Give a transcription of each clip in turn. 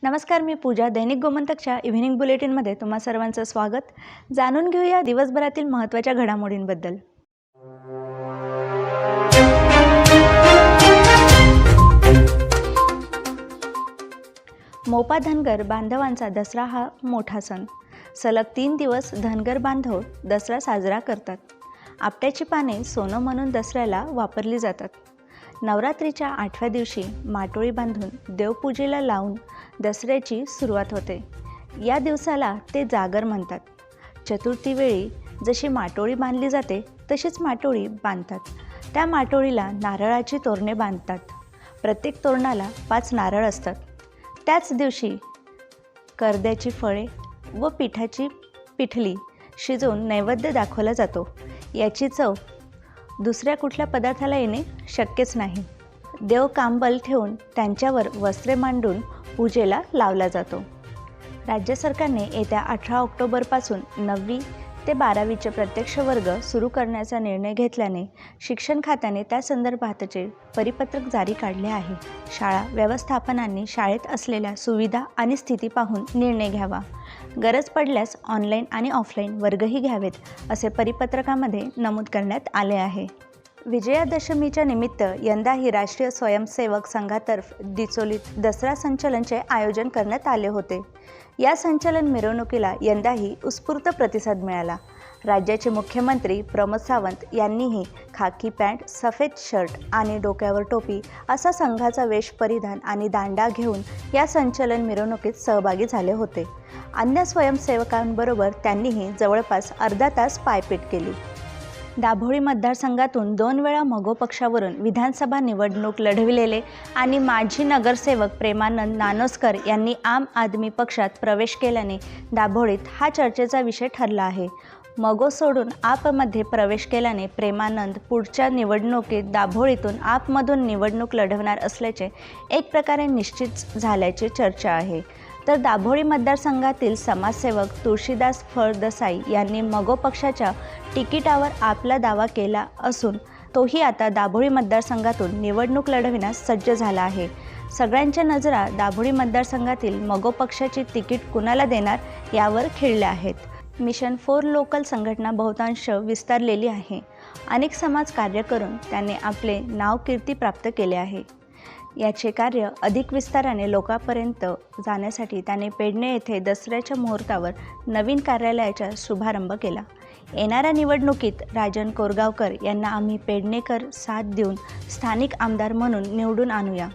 नमस्कार, मी पूजा. दैनिक गोमंतकच्या इव्हिनिंग बुलेटिनमध्ये तुम्हा सर्वांचं स्वागत. जाणून घेऊया दिवसभरातील महत्त्वाच्या घडामोडींबद्दल. मोपा धनगर बांधवांचा दसरा हा मोठा सण. सलग 3 दिवस धनगर बांधव दसरा साजरा करतात. आपट्याची पाने सोनं म्हणून दसऱ्याला वापरली जातात. नवरात्रीच्या 8व्या दिवशी माटोळी बांधून देवपूजेला लावून दसऱ्याची सुरुवात होते. या दिवसाला ते जागर म्हणतात. चतुर्थीवेळी जशी माटोळी बांधली जाते तशीच माटोळी बांधतात. त्या माटोळीला नारळाची तोरणे बांधतात. प्रत्येक तोरणाला 5 नारळ असतात. त्याच दिवशी करद्याची फळे व पिठाची पिठली शिजवून नैवेद्य दाखवला जातो. याची चव दुसऱ्या कुठल्या पदार्थाला येणे शक्यच नाही. देव कांबल ठेवून त्यांच्यावर वस्त्रे मांडून पूजेला लावला जातो. राज्य सरकारने येत्या 18 ऑक्टोबरपासून 9वी ते 12वीचे प्रत्यक्ष वर्ग सुरू करण्याचा निर्णय घेतल्याने शिक्षण खात्याने त्या संदर्भातचे परिपत्रक जारी काढले आहे. शाळा व्यवस्थापनांनी शाळेत असलेल्या सुविधा आणि स्थिती पाहून निर्णय घ्यावा. गरज पडल्यास ऑनलाईन आणि ऑफलाईन वर्गही घ्यावेत असे परिपत्रकामध्ये नमूद करण्यात आले आहे. विजयादशमीच्या निमित्त यंदाही राष्ट्रीय स्वयंसेवक संघातर्फे डिचोलीत दसरा संचलनचे आयोजन करण्यात आले होते. या संचलन मिरवणुकीला यंदाही उत्स्फूर्त प्रतिसाद मिळाला. राज्याचे मुख्यमंत्री प्रमोद सावंत यांनीही खाकी पॅन्ट, सफेद शर्ट आणि डोक्यावर टोपी असा संघाचा वेश परिधान आणि दांडा घेऊन या संचलन मिरवणुकीत सहभागी झाले होते. अन्य स्वयंसेवकांबरोबर त्यांनीही जवळपास अर्धा तास पायपीट केली. दाभोळी मतदारसंघातून 2 वेळा मगो पक्षावरून विधानसभा निवडणूक लढविलेले आणि माजी नगरसेवक प्रेमानंद नानोस्कर यांनी आम आदमी पक्षात प्रवेश केल्याने दाभोळीत हा चर्चेचा विषय ठरला आहे. मगो सोडून आपमध्ये प्रवेश केल्याने प्रेमानंद पुढच्या निवडणुकीत दाभोळीतून आपमधून निवडणूक लढवणार असल्याचे एक प्रकारे निश्चित झाल्याची चर्चा आहे. तर दाभोळी मतदारसंघातील समाजसेवक तुळशीदास फळदेसाई यांनी मगो पक्षाच्या तिकिटावर आपला दावा केला असून तोही आता दाभोळी मतदारसंघातून निवडणूक लढविण्यास सज्ज झाला आहे. सगळ्यांच्या नजरा दाभोळी मतदारसंघातील मगो पक्षाची तिकीट कुणाला देणार यावर खिळल्या आहेत. मिशन फॉर लोकल संघटना बहुतांश विस्तारलेली आहे. अनेक समाज कार्य करून त्याने आपले नाव कीर्ती प्राप्त केले आहे. याचे कार्य अधिक विस्ताराने लोकांपर्यंत जाण्यासाठी त्याने पेडणे येथे दसऱ्याच्या मुहूर्तावर नवीन कार्यालयाचा शुभारंभ केला. येणाऱ्या निवडणुकीत राजन कोरगावकर यांना आम्ही पेडणेकर साथ देऊन स्थानिक आमदार म्हणून निवडून आणूया.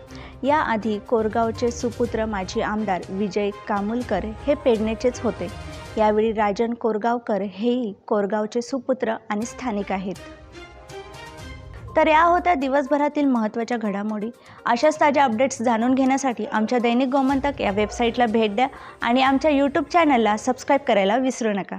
याआधी कोरगावचे सुपुत्र माजी आमदार विजय कामुलकर हे पेडणेचेच होते. यावेळी राजन कोरगावकर हेही कोरगावचे सुपुत्र आणि स्थानिक आहेत. तर या होत्या दिवसभरातील महत्त्वाच्या घडामोडी. अशाच ताज्या अपडेट्स जाणून घेण्यासाठी आमच्या दैनिक गोमंतक या वेबसाईटला भेट द्या आणि आमच्या यूट्यूब चॅनलला सबस्क्राईब करायला विसरू नका.